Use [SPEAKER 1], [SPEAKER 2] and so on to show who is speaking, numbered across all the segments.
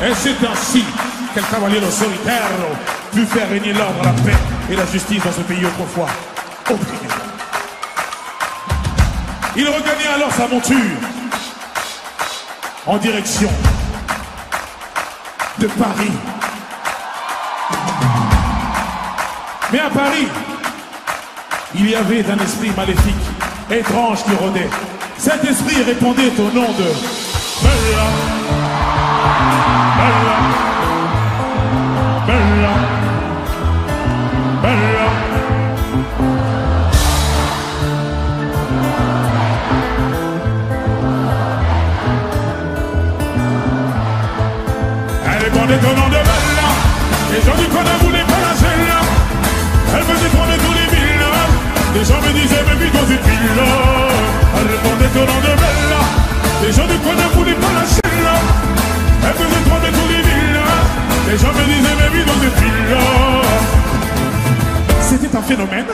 [SPEAKER 1] Et c'est ainsi qu'El Caballero Solitaire put faire régner l'ordre, la paix et la justice dans ce pays autrefois opprimé. Il regagna alors sa monture en direction de Paris. Mais à Paris, il y avait un esprit maléfique, étrange qui rôdait. Cet esprit répondait au nom de Bella, Bella, Bella, Bella. Elle répondait au nom de Bella. Les gens du coin ne voulaient pas la celle-là. Elle faisait trembler tous les villages. Les gens me disaient mais vite dans cette ville-là. Elle répondait au nom de Bella. Les gens du coin ne voulaient pas la celle-là. Elle faisait trembler tous les villages. Les gens me disaient mais vite dans cette ville-là. C'était un phénomène,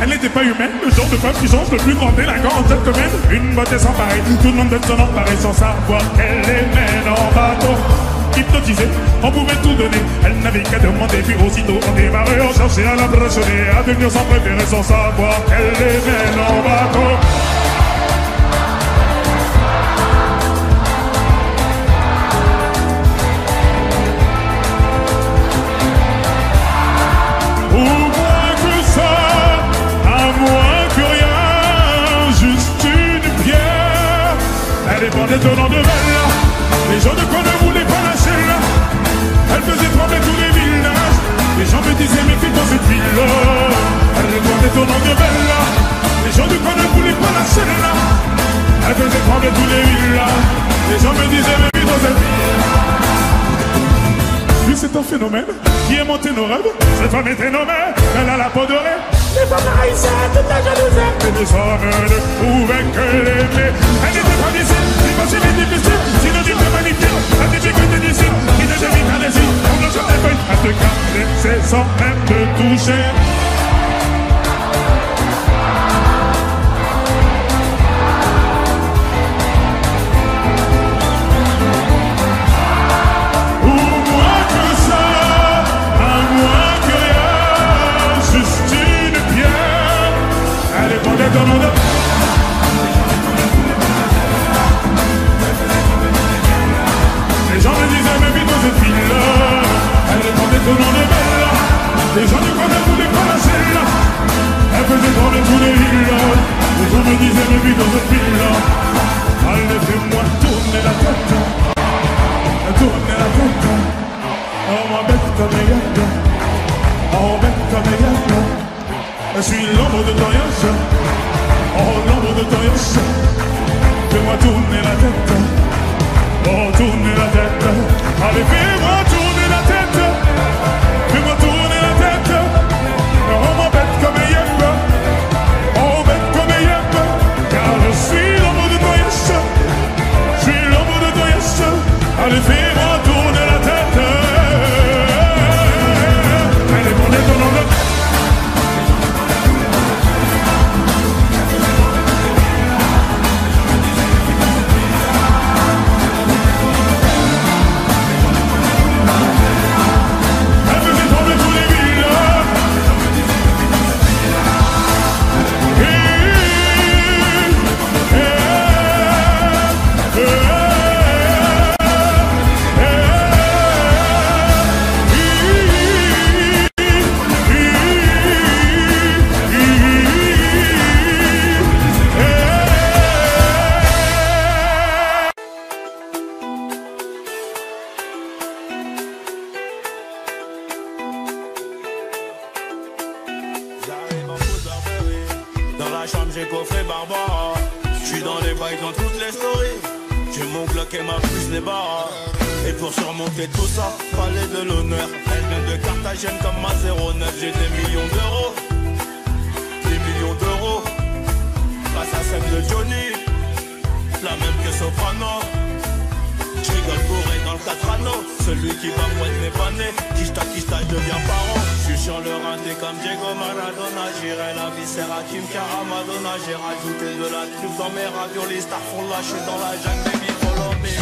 [SPEAKER 1] elle n'était pas humaine, le genre de femme qui change le plus grand délinquant en cette commune. Une beauté sans pareil, tout le monde veut s'en emparer sans savoir qu'elle les mène en bateau. Hypnotisée, on pouvait tout donner, elle n'avait qu'à demander, puis aussitôt on démarrait, on cherchait à l'impressionner, à devenir sans préférer sans savoir qu'elle les mène en bateau. Elle dépendait au nom de Bella. Les gens de quoi ne voulaient pas lâcher là. Elle faisait trembler tous les villages. Les gens me disaient mais fais dans cette ville-là. Elle dépendait au nom de Bella. Les gens de quoi ne voulaient pas lâcher là. Elle faisait trembler tous les villages. Les gens me disaient mais fais dans cette ville. Lui c'est un phénomène qui a monté nos rêves. Cette femme était nommée, elle a la peau dorée. Les femmes haïssaient toute la jalousie. Mais les hommes ne pouvaient que l'aimer. Elle n'était pas d'ici, impossible et difficile. Synonyme de magnifique, la difficulté d'ici. Qui ne jamais qu'un désir, on ne se réveille. À te caresser sans même te toucher. Les gens me disaient mais vite dans cette ville-là. Elle répondait au nom de Bella. Les gens du coin ne voulaient pas la celle-là. Elle faisait trembler tous les villages. Les gens me disaient mais vite dans cette ville-là. Allez fais-moi tourner la tête. Tourner la tête. Oh ma bête comme elle. Oh bête comme elle. Je suis l'ombre de ton yos. Oh l'ombre de ton yos. Fais-moi tourner la tête. Oh tourner la tête. Allez fais-moi tourner la tête. Fais-moi tourner la tête. Oh ma bête comme yep. Oh bête comme yep. Car je suis l'ombre de ton yos. Je suis l'ombre de ton yos. Allez fais-moi tourner la tête. Allez prenez ton nom de tête.
[SPEAKER 2] Dans la chambre j'ai coffré Barbara. J'suis dans les bails dans toutes les stories. J'ai mon Glock et ma puce les barres. Et pour surmonter tout ça, fallait de l'honneur. Elle vient de Carthagène comme ma 09. J'ai des millions d'euros. Des millions d'euros. Face à celle de Johnny, la même que Soprano. J'rigole bourré dans le 4 anneaux. Celui qui va moi n'est pas né. Kishta, je deviens parent. J'suis sur le rinté comme Diego Maradona. J'irai la viscère à Kim Madonna. J'ai rajouté de la truffe dans mes raviolis. Starfall là, j'suis dans la jungle, baby, follow me.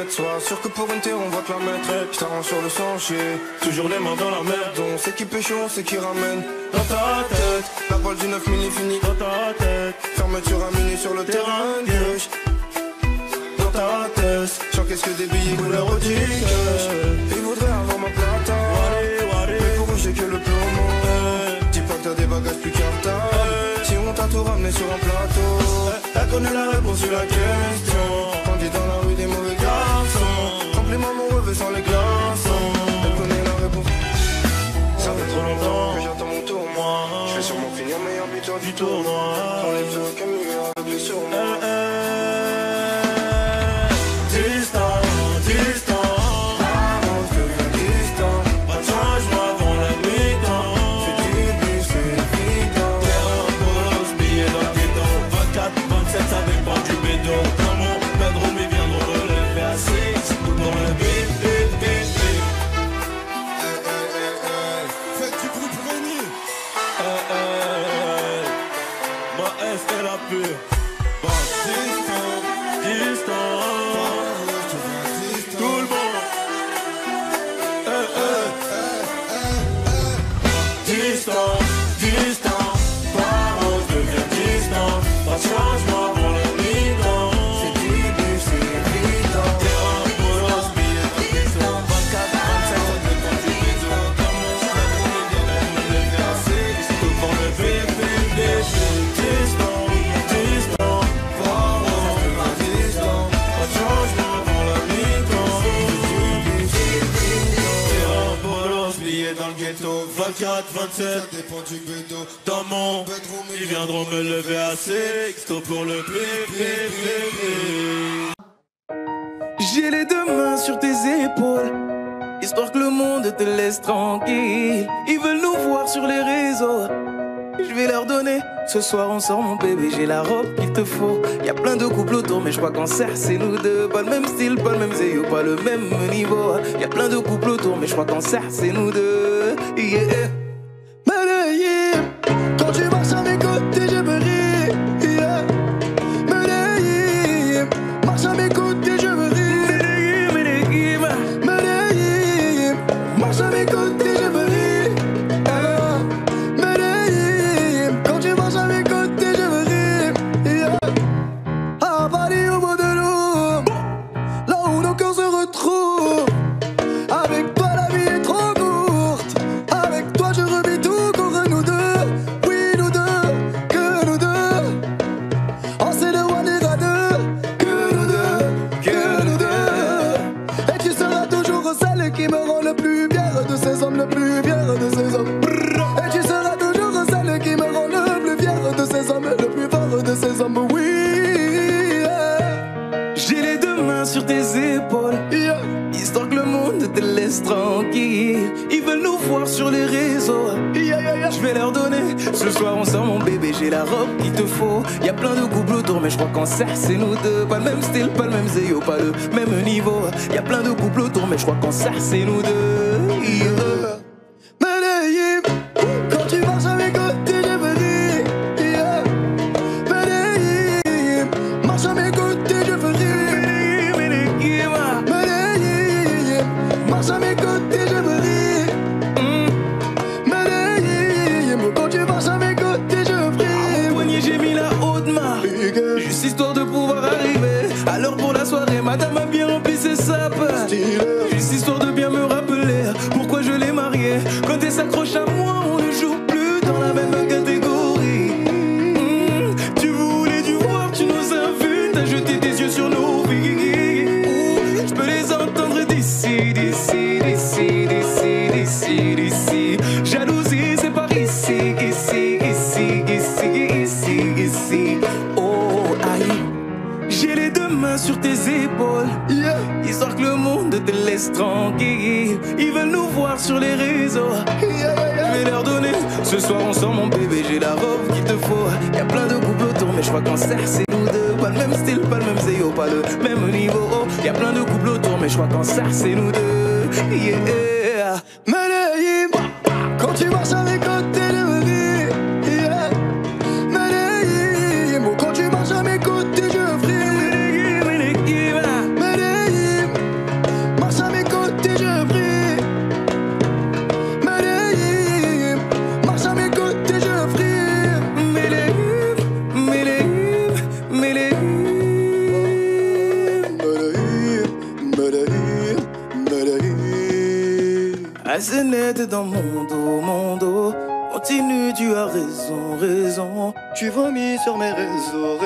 [SPEAKER 3] mettre. Sois sûr que pour une terre on va te la mettre. J't'arrange sur le sentier, toujours les mains dans la merde. On sait qui pêche, on sait qui ramène. Dans ta tête, la balle du 9 mm finit dans ta tête. Fermeture à minuit sur le terrain de gauche. Dans ta tête, j'encaisse que des billets couleur au cash. Ils voudraient avoir ma plata, mais pour eux j'ai que le plomo. Dis pas que t'as des bagages plus cartables. Si on t'a tout ramené sur un plateau, elle connaît la réponse sur la question. Grandis dans la rue des mauvais garçons. Remplis-moi mon revêt sans les glaçons. Elle connaît la réponse. Ça fait trop longtemps que j'attends mon tour, moi. Je vais sûrement finir meilleur buteur du tournoi. Dans les yeux aucun milieu aveuglé sur moi. Distant, distant. Avant je deviens distant. Pas de changement avant la mi-temps. C'est début, c'est évident. Terrain, bolos, billets dans le ghetto. 24, 27, ça dépend du bédo. Dans mon bedroom, ils viendront relever à 6. Tout dans le beat, beat, beat, beat.
[SPEAKER 1] Faites du bruit pour Rémi.
[SPEAKER 2] Ma S est la pure. Distant. Tout le monde. Distant, distant. Parole devient distant. Pas de changement pour le mi-temps.
[SPEAKER 3] C'est début, c'est évident.
[SPEAKER 2] Terrain, bolos, billets dans le ghetto. 24, 27, ça dépend du réseau. Dans mon bedroom, ils viendront me lever à 6. Tout pour le beat, beat, beat. Distant, distant. Parole devient distant. Pas de changement pour le mi-temps. Terrain, bolos, billets dans le ghetto. 24, 27,
[SPEAKER 1] Ça dépend du bédo.
[SPEAKER 2] dans mon
[SPEAKER 1] Bedroom,
[SPEAKER 2] ils viendront me lever à 6. Tout pour le beat.
[SPEAKER 4] J'ai les deux mains sur tes épaules, histoire que le monde te laisse tranquille. Ils veulent nous voir sur les réseaux, je vais leur donner. Ce soir on sort mon bébé, j'ai la robe qu'il te faut. Y'a plein de couples autour mais je crois qu'en serre c'est nous deux. Pas le même style, pas le même zéyo, pas le même niveau. Y'a plein de couples autour mais je crois qu'en serre c'est nous deux. Yeah. Medellín, quand tu marches à mes côtés je me ris. Yeah. Medellín, marche à mes côtés je me ris. Medellín, Medellín, marche à mes côtés je me ris. Medellín, quand tu marches à mes côtés je me ris. Yeah. À Paris au bout de l'eau, là où nos cœurs se retrouvent. Avec toi la vie est trop courte. Avec toi je revis tout contre nous deux. Oui nous deux, que nous deux. On sait de one ira deux. Que nous deux, que nous deux. Et tu seras toujours celle qui me rend le plus fier de ces hommes, le plus fier de ces hommes. Et tu seras toujours celle qui me rend le plus fier de ces hommes, le plus fort de ces hommes. Oui, j'ai les deux mains sur tes épaules, histoire que le monde te laisse tranquille. Ils veulent nous voir sur les réseaux, je vais leur donner. Ce soir on sort mon bébé, j'ai la robe qu'il te faut. Y'a plein de couples autour mais je crois qu'en serre c'est nous deux. Pas le même style, pas le même zéyo, pas le même niveau. Y'a plein de couples autour mais je crois qu'en serre c'est nous deux. Yeah. Medellín, quand tu marches à mes côtés je me ris. Yeah. Medellín, marche à mes côtés je me ris. Medellín, marche à mes côtés je me ris. Medellín, quand tu marches à mes côtés je me ris. Au poignet j'ai mis la haute main, juste histoire de pouvoir arriver. Alors pour la soirée madame a bien rempli ses sapes. Juste histoire de bien me rappeler pourquoi je l'ai mariée. Quand elle s'accroche à moi on ne joue plus dans la même catégorie. Tu voulais du voir, tu nous as vus, t'as jeté tes yeux sur nos vies. Je peux les entendre d'ici, d'ici, d'ici, d'ici, d'ici, d'ici. Jalousie c'est par ici, ici, ici, ici, ici, ici. Oh aïe. J'ai les deux mains sur tes épaules, histoire que le monde te laisse tranquille. Ils veulent nous voir sur les réseaux, je vais leur donner. Ce soir on sort mon bébé, j'ai la robe qu'il te faut. Y'a plein de couples autour mais je crois qu'en serre c'est nous deux. Pas le même style, pas le même zéyo, pas le même niveau. Y'a plein de couples autour mais je crois qu'en serre c'est nous deux. Yeah. Medellín, quand tu marches à mes côtés je me ris. Yeah. Medellín, quand tu marches à mes côtés je fris. Medellín, c'est net dans mon dos. Continue, tu as raison.
[SPEAKER 5] Tu vomis sur mes réseaux.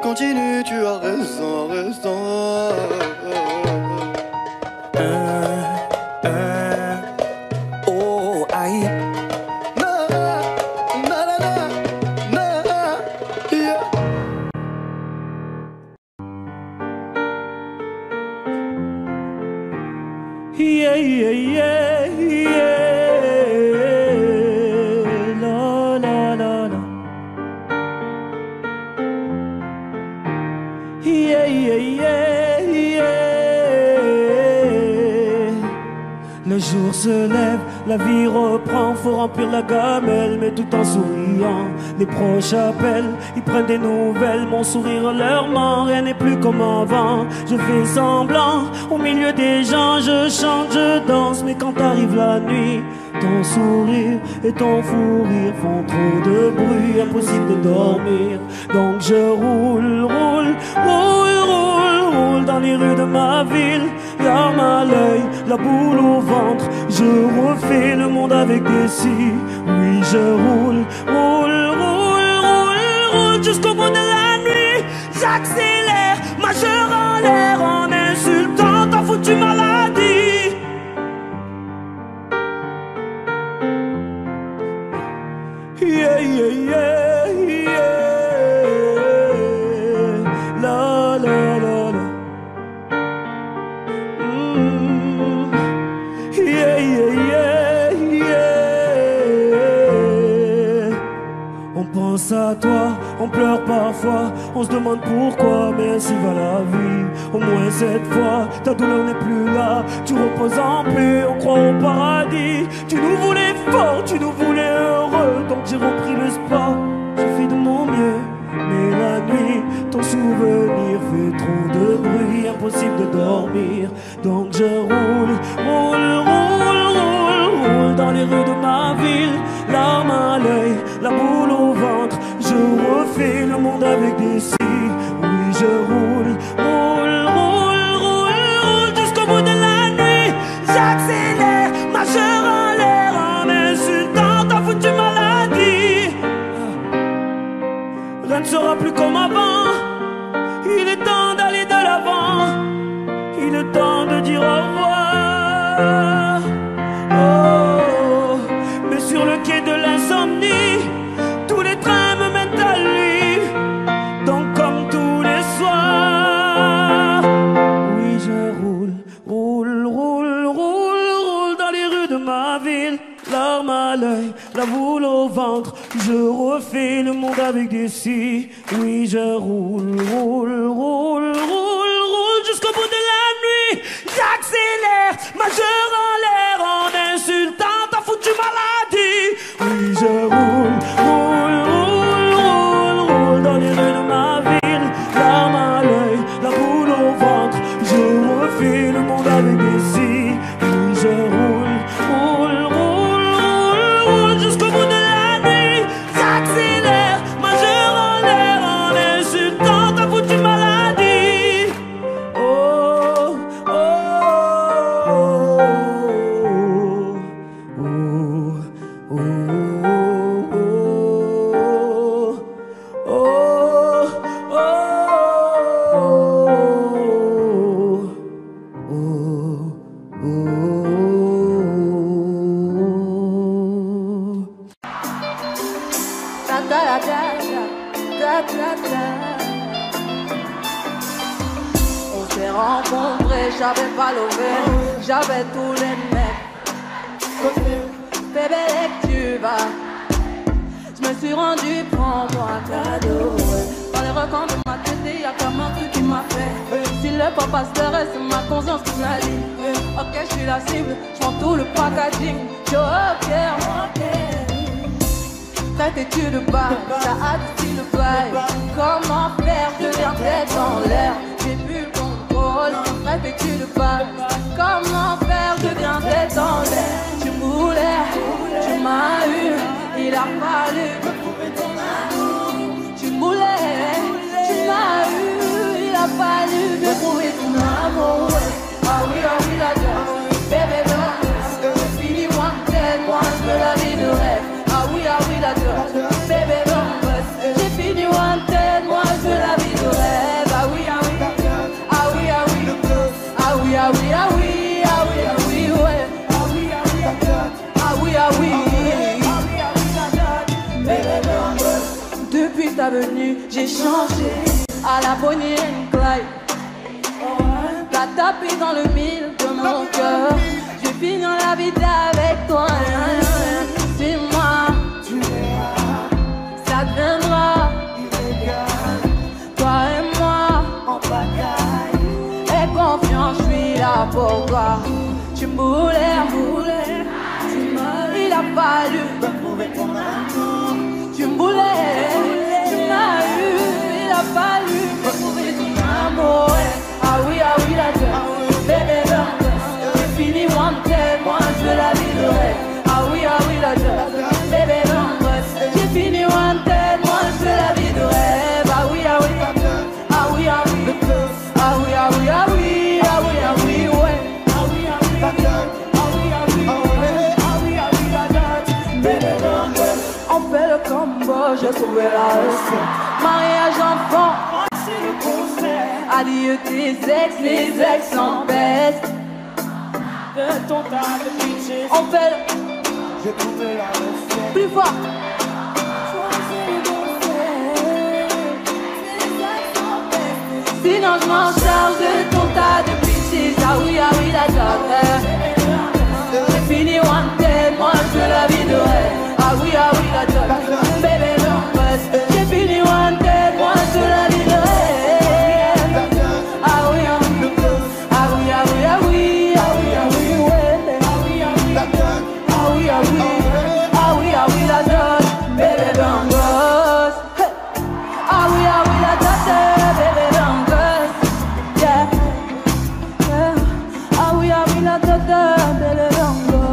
[SPEAKER 5] Continue, tu as raison.
[SPEAKER 4] Oh, aïe.
[SPEAKER 6] Yeah, yeah, yeah, yeah. La, la, la, la. Yeah, yeah, yeah, yeah. Le jour se lève, la vie reprend, faut remplir la gamelle, mais tout en souriant. Les proches appellent, ils prennent des nouvelles, mon sourire leur ment, rien n'est plus comme avant. Je fais semblant, au milieu des gens, je chante, je danse, mais quand arrive la nuit, ton sourire et ton fou rire font trop de bruit, impossible de dormir. Donc je roule dans les rues de ma ville, larmes à l'œil, la boule au ventre. Je refais le monde avec des scies. Oui, je roule jusqu'au bout de la nuit. J'accélère, majeur en l'air, en insultant ta foutue maladie. Yeah, yeah, yeah, yeah. La, la, la, la. Yeah, yeah, yeah, yeah. On pense à toi, on pleure parfois, on se demande pourquoi, mais ainsi va la vie. Au moins cette fois, ta douleur n'est plus là, tu reposes en paix, on croit au paradis. Tu nous voulais fort, tu nous voulais heureux, donc j'ai repris le sport, je fais de mon mieux. Mais la nuit, ton souvenir fait trop de bruit, impossible de dormir. Donc je roule dans les rues de ma ville, larmes à l'œil, la boule au ventre. Je refais le monde avec des scies. Oui, je roule jusqu'au bout de la nuit. J'accélère, majeur en l'air, en insultant ta foutue maladie. Rien ne sera plus comme avant. Il est temps d'aller de l'avant. Il est temps de dire au revoir. Oh, mais sur le quai de l'insomnie, tous les trains me mènent à lui. Donc comme tous les soirs, oui je roule dans les rues de ma ville, larmes à l'œil, la boule au ventre. Je refais le monde avec des scies. Oui je roule jusqu'au bout de la nuit. J'accélère, majeur en l'air, en insultant ta foutue maladie. Oui je roule dans les rues de ma ville, larmes à l'œil, la boule au ventre. Je refais le monde avec des scies. Oui je roule jusqu'au bout de la nuit. J'accélère, majeur en l'air, en insultant ta foutue maladie. Oh, oh, oh, oh, oh, oh,
[SPEAKER 7] On s'est rencontrés, j'avais pas levé, j'avais tous les mecs. Bébé, dès que tu vas, je me suis rendu, prends-moi un cadeau. Dans les recoins de ma tête, il y a comme un truc qui m'a fait. Si le papa se reste, c'est ma conscience qui me l'a dit. Ok, je suis la cible, je prends tout le packaging. Joker, cette étude de bas, ça a dit le bail. Comment faire, je viens tête en l'air. J'ai plus le contrôle, cette étude de bas. Comment faire, je viens tête en l'air. Tu moulais, tu m'as eu, il a fallu me prouver ton amour. Tu moulais, tu m'as eu, il a fallu me prouver ton amour. Ah oui, la danse, bébé, danse. devenu, j'ai changé à la Bonnie and Clyde. T'as tapé dans le mille de mon cœur. Je vais finir la vie avec toi. Dis-moi, tu verras, ça deviendra illégal. Toi et moi, en bataille. Aie confiance, je suis là pour toi. Tu me voulais, il a fallu me prouver ton amour. Tu me voulais, tu m'as eu, il a fallu me prouver ton amour. Ah oui, la gueule, bébé, j'ai fini wanted, moi je veux la vie de rêve. Ah oui, la gueule, bébé, j'ai fini wanted, moi je veux la vie de rêve. Ah oui, ouais. On fait le combo, j'ai trouvé la leçon. Mariage enfant, c'est le concert. Adieu tes ex, les ex en baisse. De ton tas de bitches. On fait le... J'ai trouvé la leçon. Plus fort. Sinon je m'en charge de ton tas de bitches. Ah oui, la date. J'ai fini wanted, moi je veux la vie de rêve. Ah oui, la date. Bébé, j'ai fini wanted, moi je veux la vie de rêve. Ah oui, la date. Bébé, bangos. Ah oui, la date. Bébé, bangos. Yeah. Ah oui, la date. Bébé, bangos.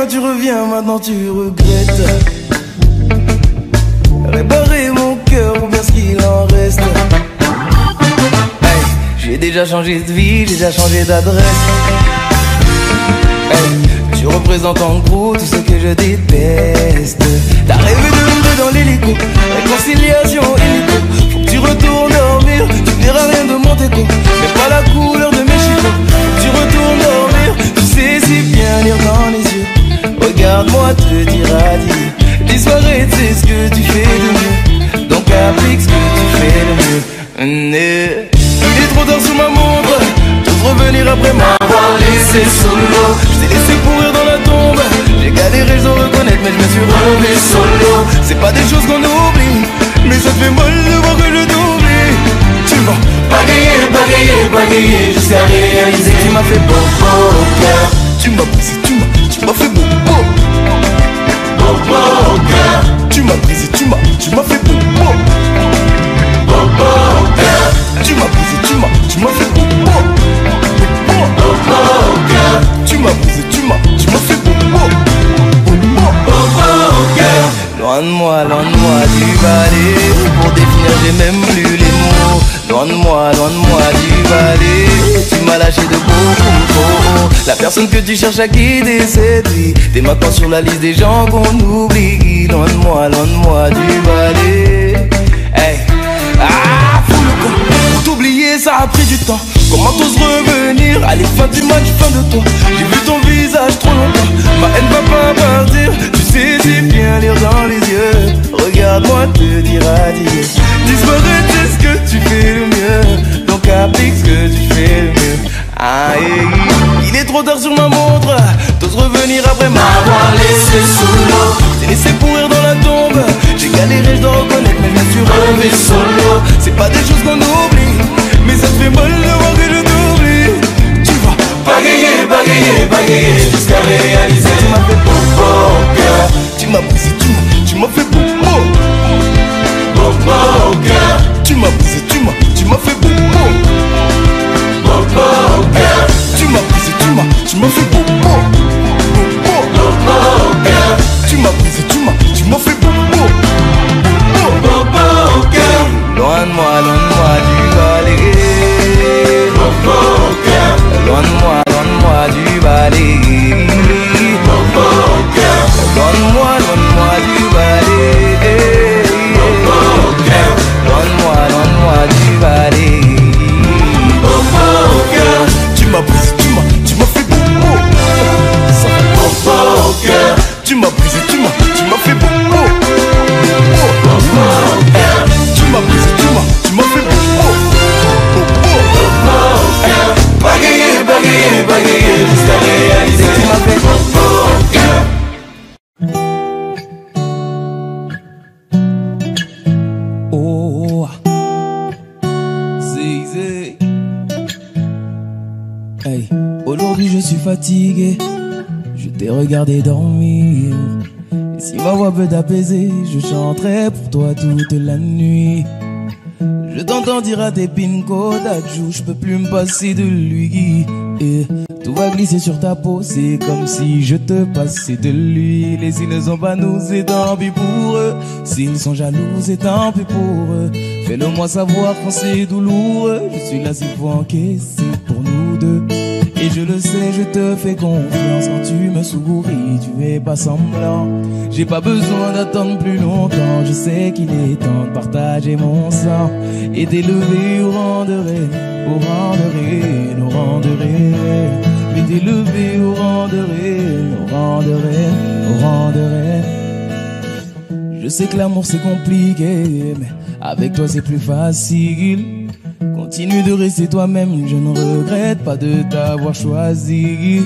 [SPEAKER 3] Tu reviens, maintenant tu regrettes. Réparer mon cœur ou bien ce qu'il en reste. Hey, j'ai déjà changé de vie, j'ai déjà changé d'adresse. Hey, tu représentes en gros tout ce que je déteste. T'as rêvé de nous dans l'hélico, réconciliation hélico. Faut que tu retournes dormir, tu verras rien de mon déco. Mais pas la couleur de mes chicots. Faut que tu retournes dormir, tu sais si bien lire dans les yeux. Regarde-moi te dire adieu. Disparaître c'est ce que tu fais de mieux. Donc applique ce que tu fais de mieux. Il est trop tard sous ma montre. J'ose revenir après m'avoir laissé sous l'eau. Je t'ai laissé pourrir dans la tombe. J'ai galéré, je dois reconnaître, mais je me suis relevé solo. C'est pas des choses qu'on oublie, mais ça te fait mal de voir que je t'oublie. Tu vas bagayer jusqu'à réaliser. Tu m'as fait beau au cœur. Tu m'as brisé, tu m'as fait beau au cœur. Tu m'as brisé, tu m'as fait beau au cœur. Tu m'as brisé, tu m'as fait beau au cœur. Tu m'as brisé, tu m'as fait beau au cœur. Loin de moi du balai. Pour définir j'ai même plus les mots. Loin de moi du balai. Tu m'as lâché de beaucoup. La personne que tu cherches à quitter cette vie. T'es maintenant sur la liste des gens qu'on oublie. Loin de moi du balai. Hey. Ah, fous le camp. Pour t'oublier ça a pris du temps. Comment t'oses revenir? Allez, fin du match, fin de toi. J'ai vu ton visage trop longtemps. Ma haine va pas partir. Tu sais si bien lire dans les yeux. Regarde-moi te dire adieu. Disparaître c'est ce que tu fais le mieux. Donc applique ce que tu fais le mieux. Aïe, il est trop tard sur ma montre. T'oses revenir après m'avoir laissé sous l'eau. T'es laissé pourrir dans la tombe. J'ai galéré, je dois reconnaître, mais je me suis relevé solo. C'est pas des choses qu'on oublie, mais ça te fait mal de voir que je t'oublie. Tu vas bagayer jusqu'à réaliser. Tu m'as fait beau au cœur. Tu m'as brisé, tu m'as fait beau au cœur. Tu m'as brisé, tu m'as fait beau au cœur. Tu m'as brisé, tu m'as fait beau au cœur. Tu m'as brisé, tu m'as fait beau au cœur. Loin de moi du balai.
[SPEAKER 4] Hey, aujourd'hui je suis fatigué, je t'ai regardé dormir. Et si ma voix peut t'apaiser, je chanterai pour toi toute la nuit. Je t'entends dire à tes pinko d'adjou, je peux plus me passer de lui. Et tout va glisser sur ta peau, c'est comme si je te passais de l'huile. Et s'ils ne sont pas nous, c'est tant pis pour eux. S'ils sont jaloux, c'est tant pis pour eux. Fais-le moi savoir quand c'est douloureux. Je suis là s'il faut encaisser pour nous deux. Et je le sais, je te fais confiance quand tu me souris, tu es pas semblant. J'ai pas besoin d'attendre plus longtemps, je sais qu'il est temps de partager mon sang et d'élever au rang de reine, au rang de reine, au rang de reine. Je vais t'élever au rang de reine, au rang de reine, au rang de reine. Je sais que l'amour c'est compliqué, mais avec toi c'est plus facile. Continue de rester toi-même, je ne regrette pas de t'avoir choisi.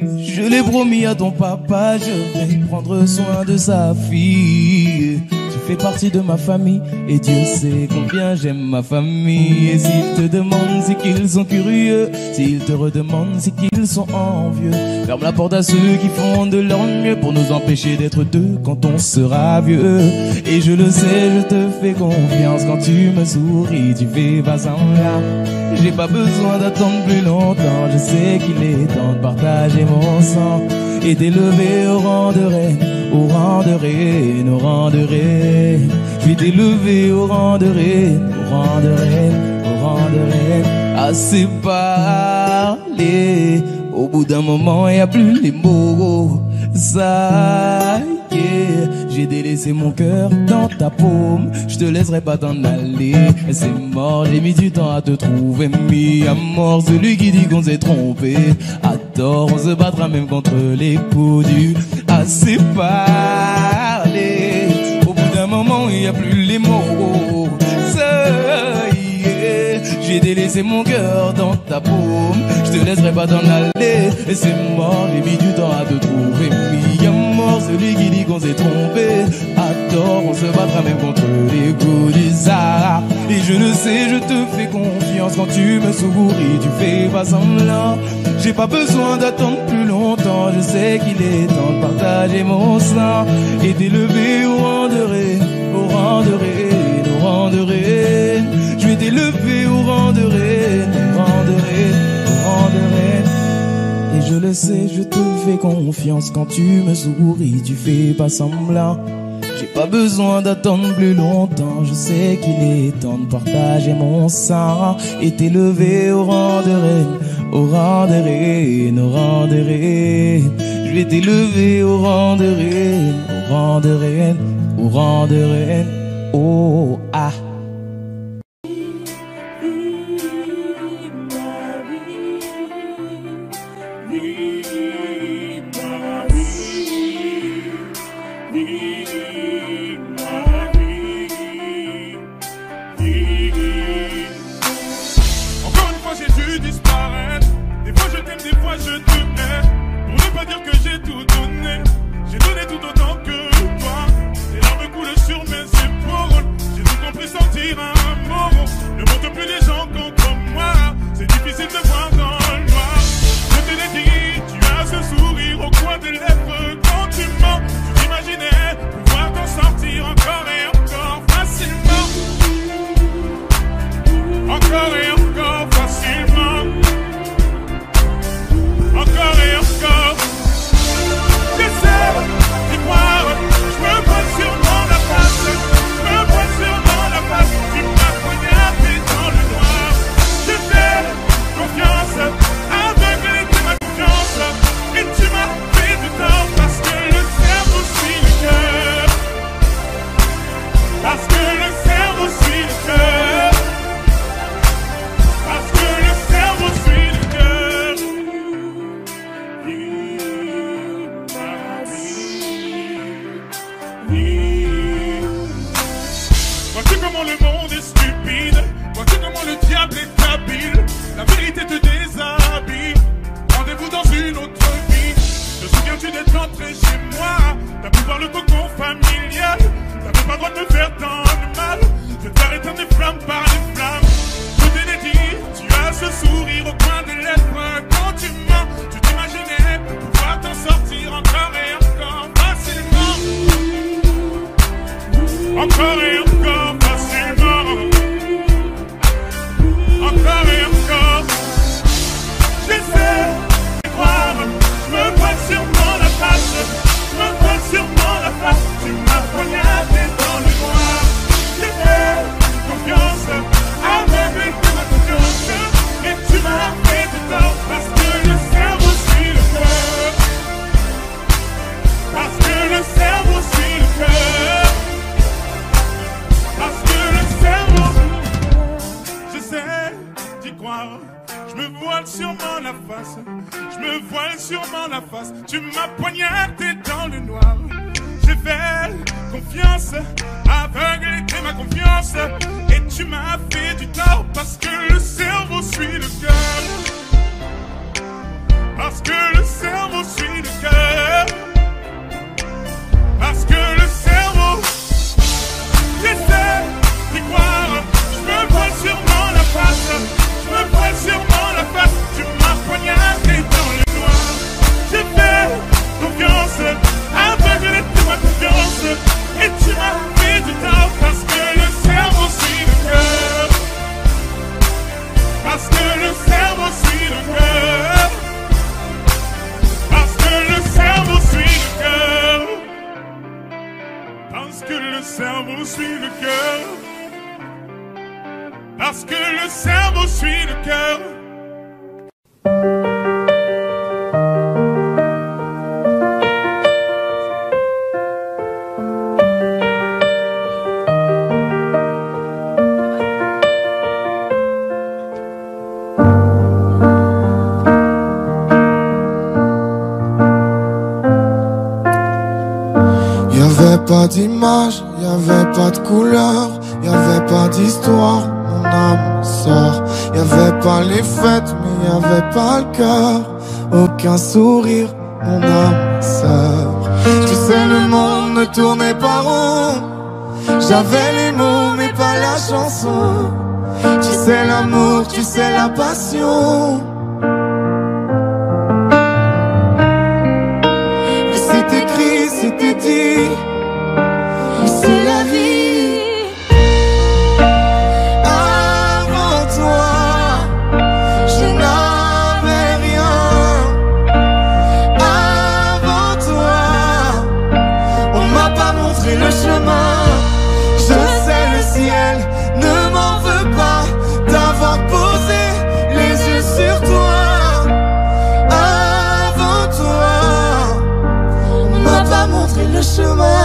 [SPEAKER 4] Je l'ai promis à ton papa, je vais prendre soin de sa fille. Tu fais partie de ma famille et Dieu sait combien j'aime ma famille. Et s'ils te demandent, c'est qu'ils sont curieux. S'ils te redemandent, c'est qu'ils sont envieux. Ferme la porte à ceux qui font de leur mieux pour nous empêcher d'être deux quand on sera vieux. Et je le sais, je te fais confiance quand tu me souris, tu fais pas semblant. J'ai pas besoin d'attendre plus longtemps, je sais qu'il est temps de partager mon sang et d'élever au rang de reine, au rang de reine, au rang de reine. Je vais t'élever au rang de reine, au rang de reine, au rang de reine. Assez parlé, au bout d'un moment y a plus les mots. Ça y est, j'ai délaissé mon cœur dans ta paume. Je te laisserai pas t'en aller, c'est mort, j'ai mis du temps à te trouver. Mis à mort celui qui dit qu'on s'est trompé. À tort, on se battra même contre les coups du assez parlé. Au bout d'un moment, il n'y a plus les mots. Ça y est, j'ai délaissé mon cœur dans ta paume. Je te laisserai pas t'en aller, et c'est mort, j'ai mis du temps à te trouver. Mis à mort celui qui dit qu'on s'est trompé. À tort, on se battra même contre les coups du Sahara. Et je le sais, je te fais confiance quand tu me souris, tu fais pas semblant. J'ai pas besoin d'attendre plus longtemps, je sais qu'il est temps de partager mon sang et d'élever au rang de reine, au rang de reine, au rang de reine. Je vais t'élever au rang de reine, au rang de reine, au rang de reine. Et je le sais, je te fais confiance quand tu me souris, tu fais pas semblant. J'ai pas besoin d'attendre plus longtemps, je sais qu'il est temps de partager mon sang et t'élever au rang de reine, au rang de reine, au rang de reine. Je vais t'élever au rang de reine, au rang de reine, au rang de reine. Oh ah.
[SPEAKER 1] sûrement la face. Je me voile sûrement la face. Tu m'as poignardé dans le noir. J'ai fait confiance, aveugle était ma confiance. Et tu m'as fait du tort parce que le cerveau suit le cœur. Parce que le cerveau suit le cœur. Parce que le cerveau, j'essaie d'y croire. Je me voile sûrement la face. Je me voile sûrement la face. Tu m'as poignardé dans le noir. J'ai fait confiance, aveugle était ma confiance. Et tu m'as fait du tort parce que le cerveau suit le cœur. Parce que le cerveau suit le cœur. Parce que le cerveau suit le cœur. Parce que le cerveau suit le cœur. Parce que le cerveau suit le cœur.
[SPEAKER 8] Pas d'image, y'avait pas de couleur, y'avait pas d'histoire, mon âme sort. Y'avait pas les fêtes, mais y'avait pas le cœur. Aucun sourire, mon âme sort. Tu sais, le monde ne tournait pas rond. J'avais les mots, mais pas la chanson. Tu sais l'amour, tu sais la passion. Mais c'est écrit, c'était dit. C'est la vie. Avant toi, je n'avais rien. Avant toi, on m'a pas montré le chemin. Je sais le ciel ne m'en veut pas d'avoir posé les yeux sur toi. Avant toi, on m'a pas montré le chemin.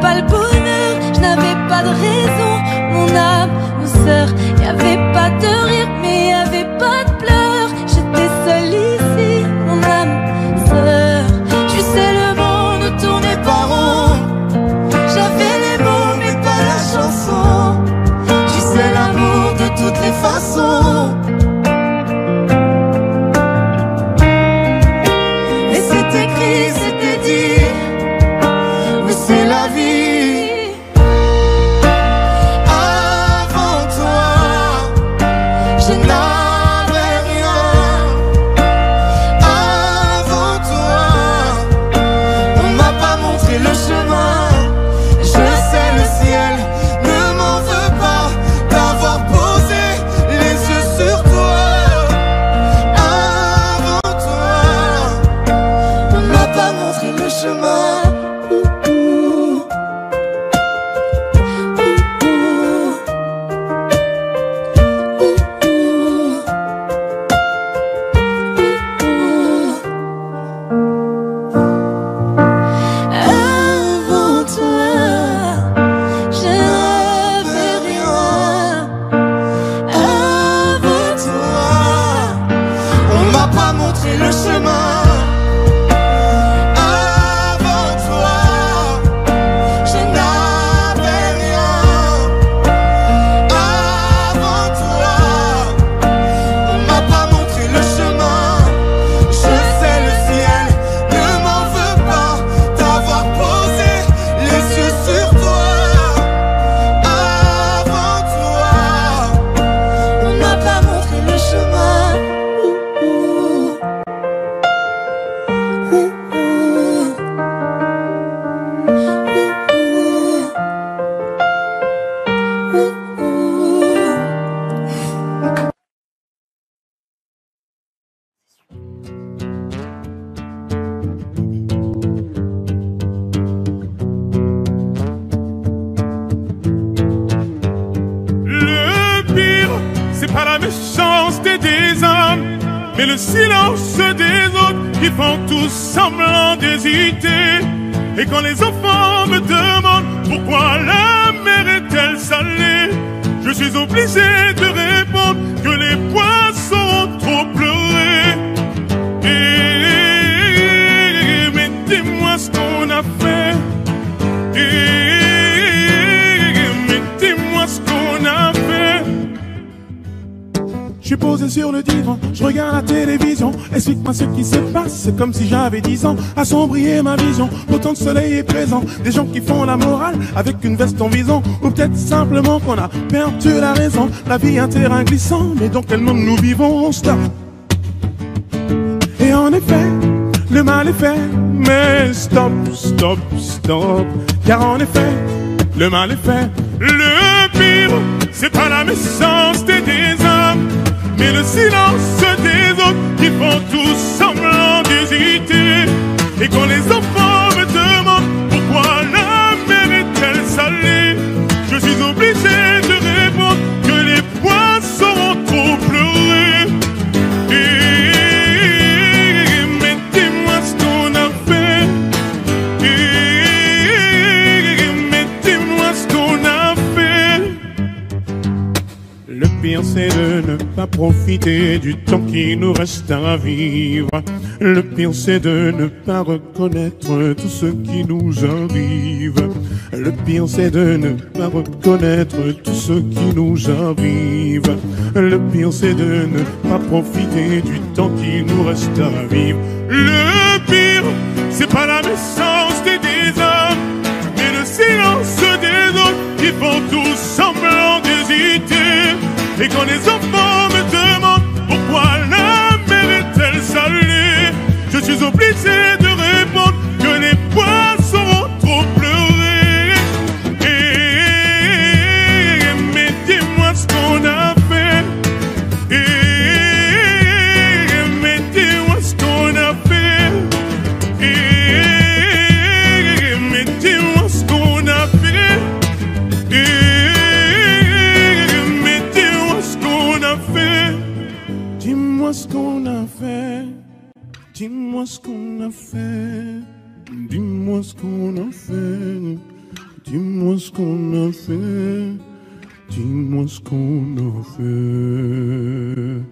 [SPEAKER 9] Pas le bonheur, je n'avais pas de raison, mon âme, mon sœur. Y'avait pas de rire, mais y'avait pas de pleurs. J'étais seule ici, mon âme, sœur. Tu sais, le monde ne tournait pas rond. J'avais les mots, mais pas la chanson.
[SPEAKER 8] Tu sais l'amour de toutes les façons.
[SPEAKER 9] Mais c'est écrit, c'était dit.
[SPEAKER 8] Mais c'est la vie. Avant toi, je
[SPEAKER 1] et le silence des autres qui font tous semblant d'hésiter. Et quand les enfants me demandent pourquoi la mer est-elle salée, je suis obligé de répondre que les poissons ont trop pleuré. Mais dis-moi ce qu'on a fait. Mais dis-moi ce qu'on a fait. Je suis posé sur le divan, je regarde la télévision. Explique-moi ce qui se passe, c'est comme si j'avais 10 ans. Assombrir ma vision, autant de soleil est présent. Des gens qui font la morale avec une veste en vison. Ou peut-être simplement qu'on a perdu la raison. La vie un terrain glissant, mais dans quel monde nous vivons? Stop. Et en effet, le mal est fait. Mais stop, stop, stop. Car en effet, le mal est fait. Le pire, c'est pas la méchanceté des hommes, mais le silence des autres qui font tous semblant d'hésiter. Et quand les enfants me demandent pourquoi la mer est-elle salée, je suis obligé de répondre que les poissons ont trop pleuré. Mais dis-moi ce qu'on a fait. Mais dis-moi ce qu'on a fait. Le pire c'est de ne pas profiter du temps qui nous reste à vivre. Le pire c'est de ne pas reconnaître tout ce qui nous arrive. Le pire c'est de ne pas reconnaître tout ce qui nous arrive. Le pire c'est de ne pas profiter du temps qui nous reste à vivre. Le pire c'est pas la méchanceté des hommes, mais le silence des autres qui font tous semblant d'hésiter. Et quand les enfants me demandent pourquoi la mer est-elle salée, je suis obligé de répondre que les poissons ont trop pleuré. Mais dis-moi ce qu'on a fait. Mais dis-moi ce qu'on a fait. Mais dis-moi ce qu'on a fait. Dis-moi ce qu'on a fait. Dis-moi ce qu'on a fait. Dis-moi ce qu'on a fait. Dis-moi ce qu'on a fait. Dis-moi ce qu'on a fait.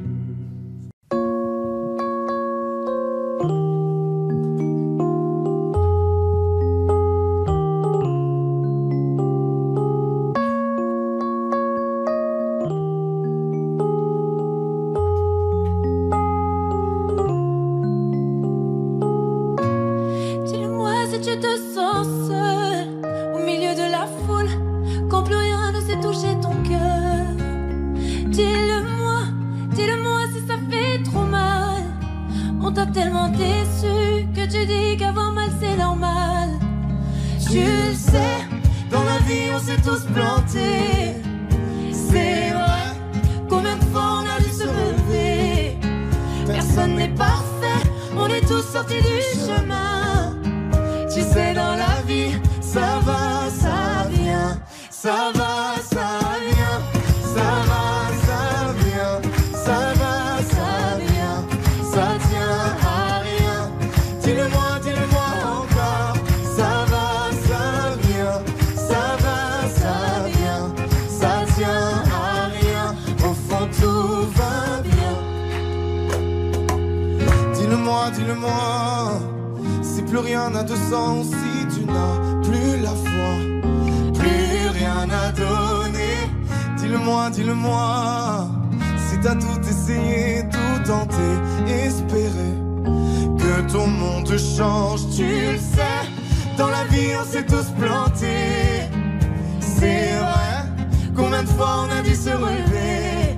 [SPEAKER 3] Dis-le-moi, si plus rien n'a de sens, si tu n'as plus la foi, plus rien à donner. Dis-le-moi, dis-le-moi, si t'as tout essayé, tout tenté, espéré que ton monde change. Tu le sais, dans la vie on s'est tous plantés. C'est vrai, combien de fois on a dû se relever.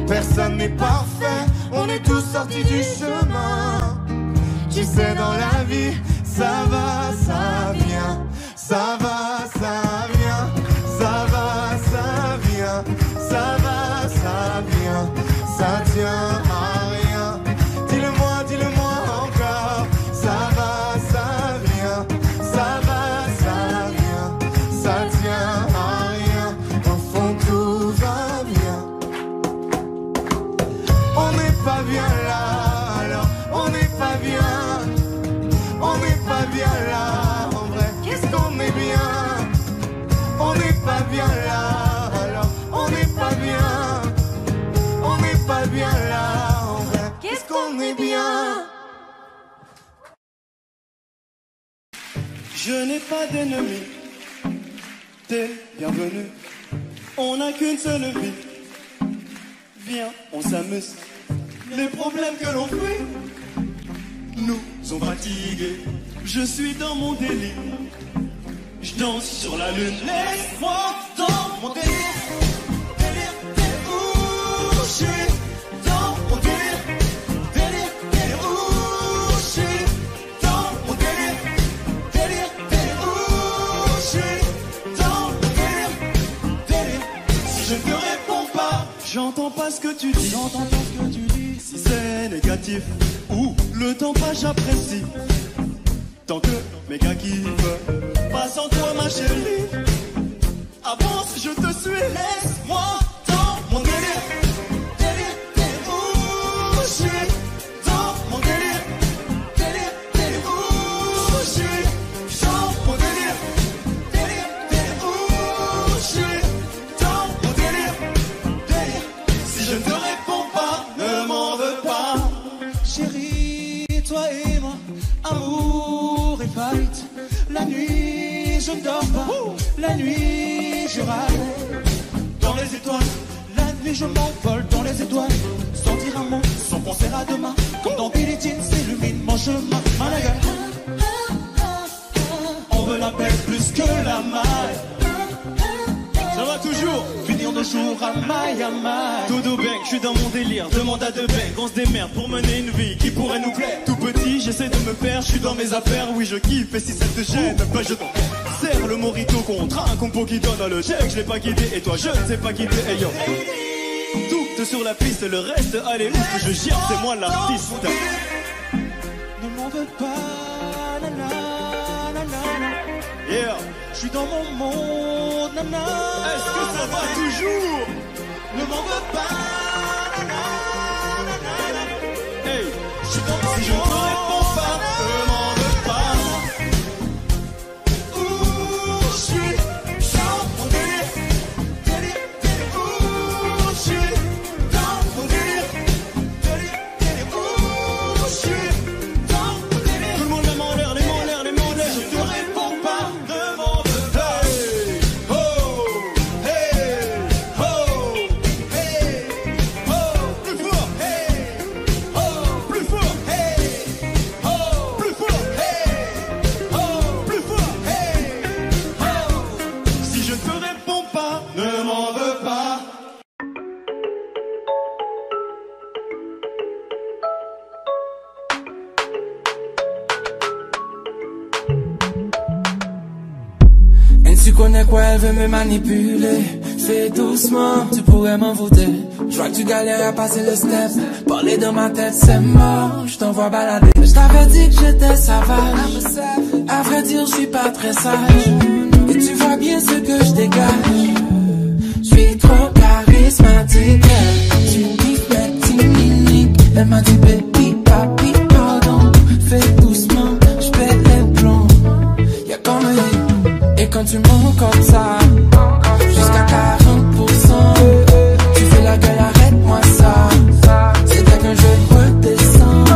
[SPEAKER 3] Personne n'est parfait, on est tous sortis du chemin. Tu sais, dans la vie, ça va, ça vient. Ça va, ça vient. Ça va, ça vient. Ça va, ça vient. Ça tient à rien. Dis-le-moi, dis-le-moi encore. Ça va, ça vient. Ça va, ça vient. Ça tient à rien. Au fond, tout va bien. On n'est pas bien là.
[SPEAKER 5] Je n'ai pas d'ennemis, t'es bienvenue. On n'a qu'une seule vie. Viens, on s'amuse. Les problèmes que l'on fuit nous ont fatigués. Je suis dans mon délire. Je danse sur la lune. Laisse-moi dans mon délire. Délire, délire, où je suis dans mon délire. Délire, délire, où je suis dans mon délire. Délire, délire, où je suis dans mon délire. Délire, si je ne te réponds pas, j'entends pas ce que tu dis. J'entends pas ce que tu dis. Si c'est négatif ou le temps passe, j'apprécie. Tant que mes gars kiffent, pas sans toi ma chérie. Avance, je te suis, laisse-moi dans mon délire. Délire, délire, où je suis dans mon délire. Délire, délire, où je suis dans mon délire. Délire, délire, où je suis dans mon délire. Délire, si je ne te réponds pas, ne m'en veux pas. Chérie, toi et moi, amour et fight. La nuit, je ne dors pas. La nuit, je râle. Dans les étoiles, la nuit, je m'envole dans les étoiles. Sans dire un mot, sans penser à demain. Comme dans Billie Jean, s'illumine mon chemin. Malaga. On veut la paix plus que la maille. Ça va toujours, finir nos jours à maille à maille. Dodo bang, je suis dans mon délire, demande à deux bang. On se démerde pour mener une vie qui pourrait nous plaire. Tout petit, j'essaie de me faire, je suis dans mes affaires. Oui, je kiffe, et si ça te gêne, bah je t'en serre le morito contre un compo qui donne le chèque. Je l'ai pas guidé, et toi je ne sais pas guider, hey yo. Tout sur la piste, le reste, allez, où que je gère, c'est moi l'artiste. Ne m'en veux pas, nanana, nanana. Yeah. Je suis dans mon monde, nana. Est-ce que ça va toujours? Ne m'en veux pas, nana, nana. Hey, je suis dans mon monde. Si je ne te réponds pas, ne m'en veux pas. Où je suis dans mon délire. Délire, délire, où je suis dans mon délire. Délire, délire, où je suis dans mon délire. Tout le monde les mains en l'air, les mains en l'air, les mains en l'air. Si je te réponds pas, ne m'en veux pas.
[SPEAKER 4] Tu connais quoi, elle veut me manipuler. Fais doucement, tu pourrais m'en voûter. Je vois que tu galères à passer le step. Parler dans ma tête, c'est mort, je t'envoie balader. Je t'avais dit que j'étais sauvage. À vrai dire, je suis pas très sage. Et tu vois bien ce que je dégage. Je suis trop charismatique. Tu kiffes mes petits mimiques. Elle m'a dit baby, papi, pardon. Fais doucement, je pète les plombs. Y'a comme un hit. Et quand tu montes comme ça, jusqu'à 40%, tu fais la gueule, arrête-moi ça. C'était qu'un jeu redescend.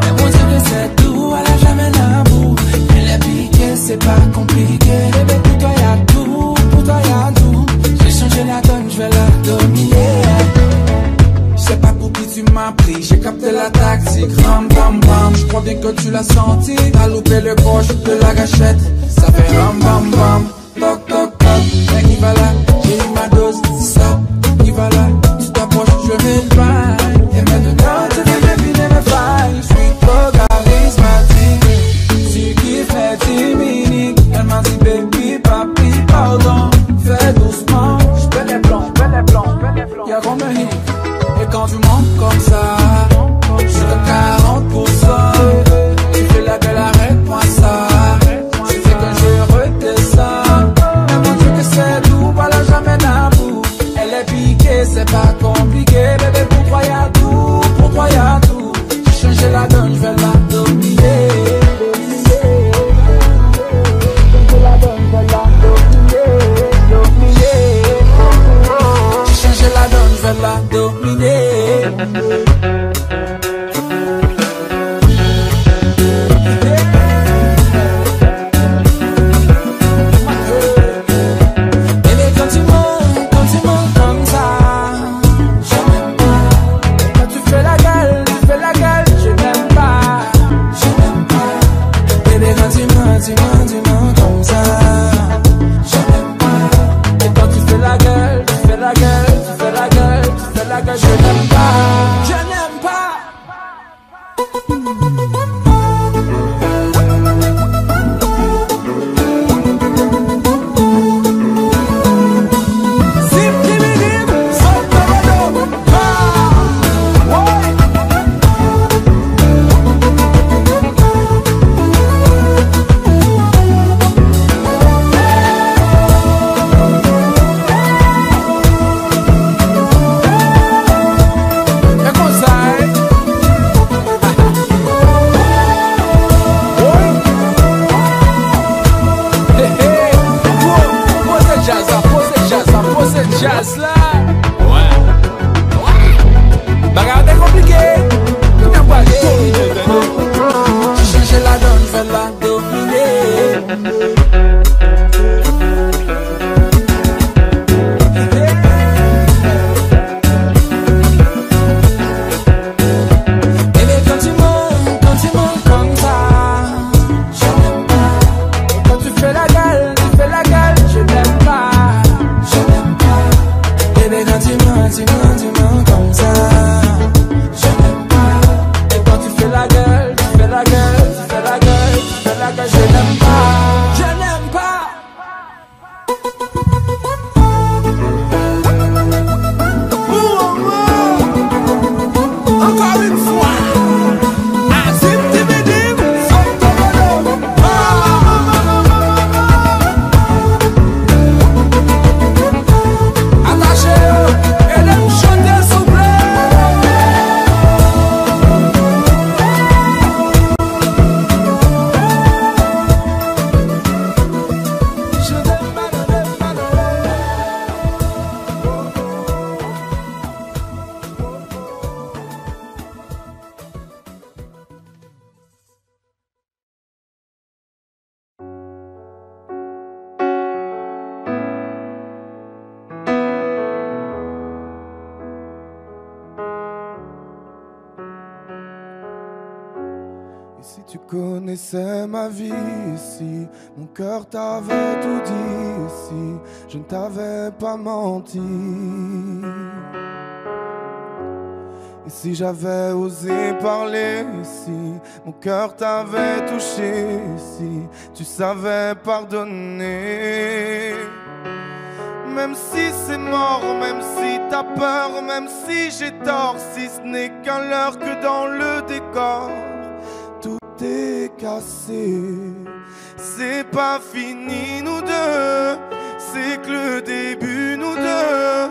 [SPEAKER 4] Mais mon Dieu que c'est doux, elle a jamais l'amour. Elle est piquée, c'est pas compliqué. Bébé, pour toi y'a tout, pour toi y'a tout. J'ai changé la donne, je vais la dominer. Je sais pas pour qui tu m'as pris, j'ai capté la tactique. Ram, bam, bam, je crois bien que tu l'as senti. T'as loupé le coche de la gâchette. Ça fait ram bam bam, toc toc toc. Mec il va là, j'ai eu ma dose, stop. Il va là, tu t'approches, je mets le bail. Et maintenant tu viens deviner mes failles. Je suis trop charismatique. Tu kiffes mes timiniques. Elle m'a dit baby, papi, pardon. Fais doucement, je fais les plans, fais les plans, fais les plans. Y'a comme un hit. Et quand tu montes comme ça, jusqu'à 40%, tu fais la gueule, arrête-moi ça. C'est pas compliqué, bébé.
[SPEAKER 8] Si tu connaissais ma vie ici, mon cœur t'avait tout dit ici, je ne t'avais pas menti. Et si j'avais osé parler ici, mon cœur t'avait touché ici, tu savais pardonner. Même si c'est mort, même si t'as peur, même si j'ai tort, si ce n'est qu'un leurre que dans le décor, tout est cassé. C'est pas fini nous deux, c'est que le début nous deux.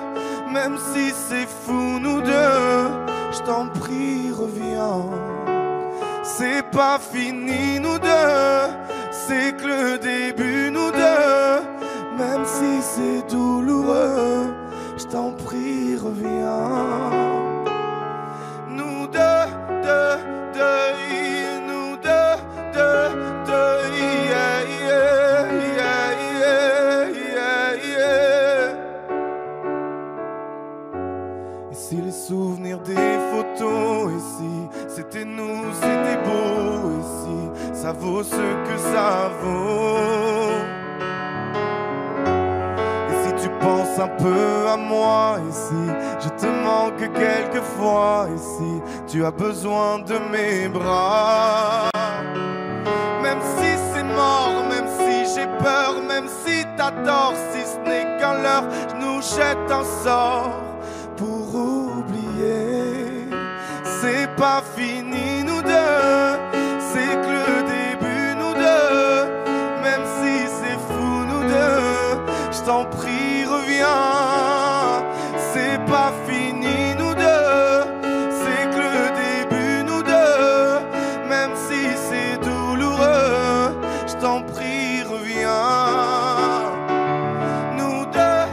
[SPEAKER 8] Même si c'est fou nous deux, je t'en prie reviens. C'est pas fini nous deux, c'est que le début nous deux. Même si c'est douloureux, je t'en prie reviens. Nous deux, nous deux, yeah, yeah, yeah, yeah, yeah. Et si les souvenirs des photos ici, c'était nous, c'était beau ici, ça vaut ce que ça vaut. Tu penses un peu à moi ici, je te manque quelquefois ici, tu as besoin de mes bras. Même si c'est mort, même si j'ai peur, même si t'as tort, si ce n'est qu'un leurre, je nous jette un sort pour oublier. C'est pas fini nous deux, c'est que le début nous deux. Même si c'est fou nous deux, je t'en prie reviens. C'est pas fini nous deux, c'est que le début nous deux. Même si c'est douloureux, je t'en prie reviens. Nous deux,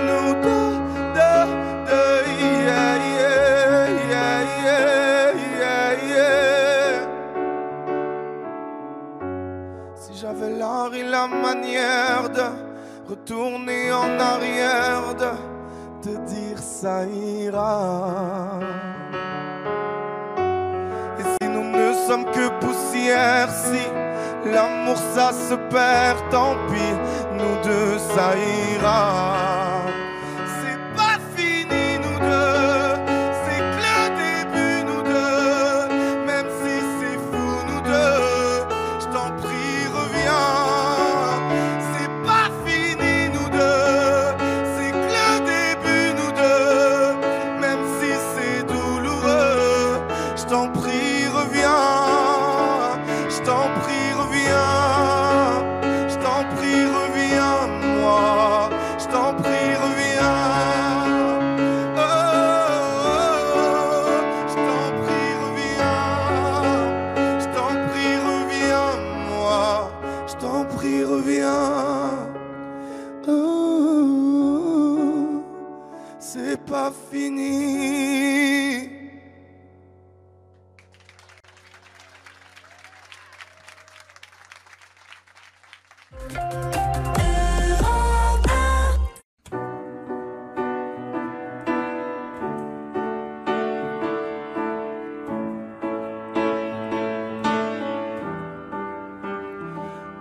[SPEAKER 8] nous deux, yeah, yeah, yeah, yeah, yeah. Si j'avais l'art et la manière de retourner en arrière, de te dire ça ira. Et si nous ne sommes que poussière, si l'amour ça se perd, tant pis, nous deux ça ira. C'est pas fini nous deux, c'est que le début nous deux. Même si c'est fou nous deux, je t'en prie reviens. C'est pas fini nous deux, c'est que le début nous deux. Même si c'est douloureux, je t'en prie reviens. Je t'en prie reviens. Je t'en prie reviens moi. Je t'en prie reviens. Oh, je t'en prie reviens. Je t'en prie reviens moi. Je t'en prie reviens. Oh, c'est pas fini.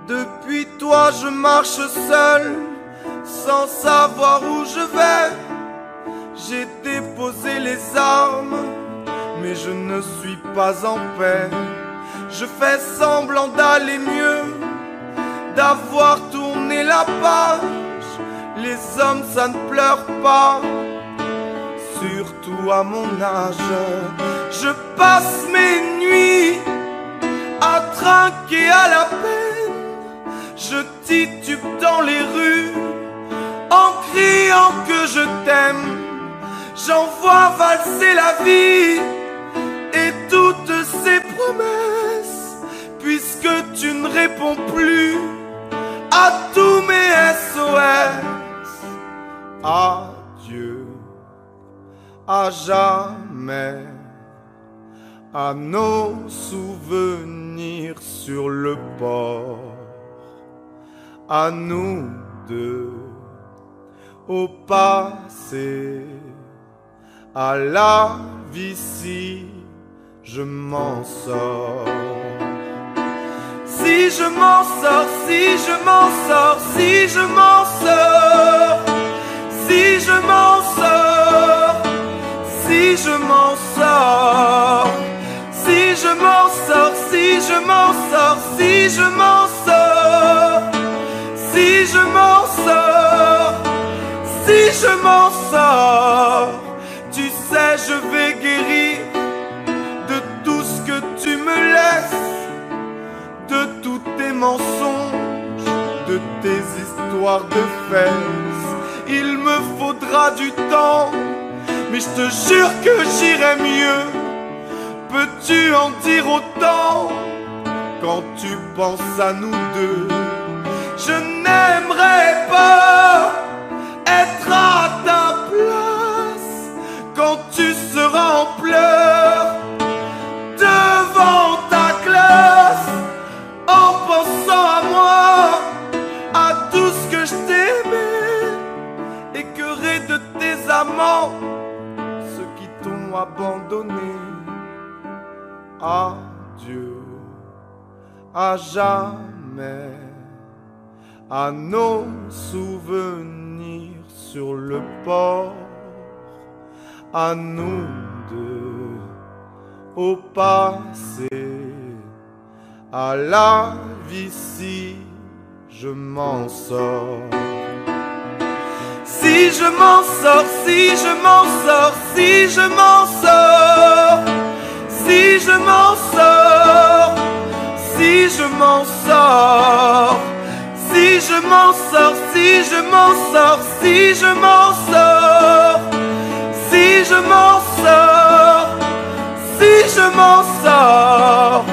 [SPEAKER 8] Depuis toi je marche seul, sans savoir où je vais. J'ai déposé les armes, mais je ne suis pas en paix. Je fais semblant d'aller mieux, d'avoir tourné la page. Les hommes ça ne pleure pas, surtout à mon âge. Je passe mes nuits à trinquer à la peine. Je titube dans les rues en criant que je t'aime. J'envoie valser la vie et toutes ses promesses, puisque tu ne réponds plus à tous mes SOS. Adieu à jamais, à nos souvenirs sur le port, à nous deux, au passé, à la vie si
[SPEAKER 3] je m'en sors. Si je m'en sors, si je m'en sors, si je m'en sors, si je m'en sors, si je m'en sors, si je m'en sors, si je m'en sors, si je m'en sors, si je m'en sors, si je m'en sors, tu sais je vais guérir de tout ce que tu me laisses, de tous tes mensonges, de tes histoires de fesses. Il me faudra du temps, mais je te jure que j'irai mieux. Peux-tu en dire autant quand tu penses à nous deux? Je n'aimerais pas être à ta place quand tu seras en pleurs devant ta classe, en pensant à moi, à tout ce que je t'aimais, écœuré de tes amants, ceux qui t'ont abandonné. Adieu à jamais, à nos souvenirs sur le port, à nous deux, au passé, à la vie si je m'en sors. Si je m'en sors, si je m'en sors, si je m'en sors, si je m'en sors, si je m'en sors, si je m'en sors, si je m'en sors, si je m'en sors, si je m'en sors, si je m'en sors.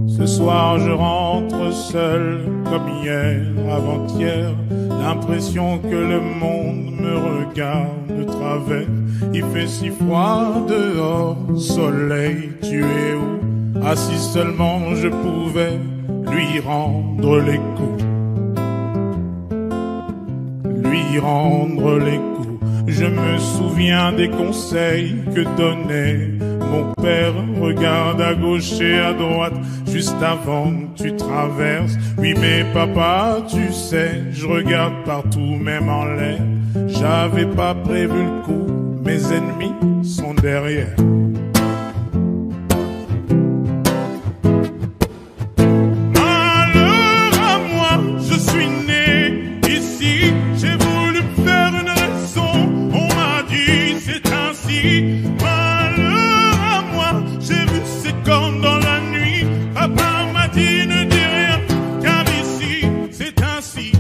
[SPEAKER 1] Ce soir je rentre seul comme hier, avant-hier. L'impression que le monde me regarde de travers. Il fait si froid dehors, soleil, tu es où? Assis seulement je pouvais lui rendre les coups. Lui rendre les coups. Je me souviens des conseils que donnait mon père. Regarde à gauche et à droite, juste avant que tu traverses. Oui mais papa, tu sais, je regarde partout, même en l'air. J'avais pas prévu le coup, mes ennemis sont derrière. Malheur à moi, je suis né ici. J'ai voulu me faire une raison, on m'a dit c'est ainsi. Comme dans la nuit, papa m'a dit ne dis rien, car ici c'est ainsi.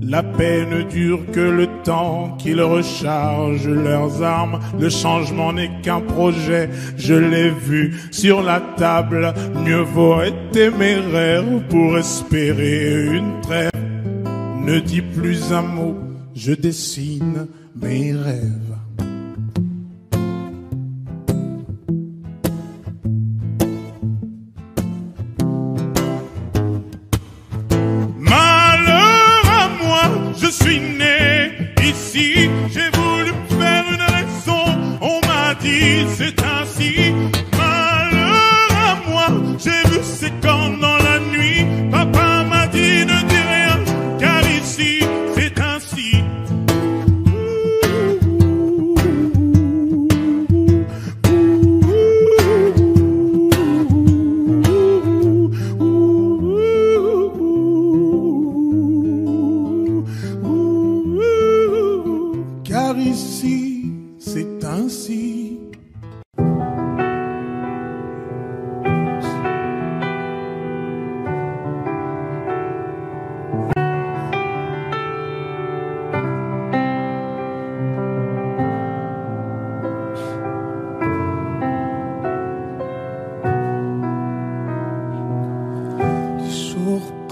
[SPEAKER 1] La paix ne dure que le temps qu'ils rechargent leurs armes. Le changement n'est qu'un projet, je l'ai vu sur la table. Mieux vaut être téméraire pour espérer une trêve. Ne dis plus un mot, je dessine mes rêves. Malheur à moi, je suis né ici. J'ai voulu me faire une raison, on m'a dit c'est ainsi. Malheur à moi, j'ai vu c'est comme dans la nuit. Papa m'a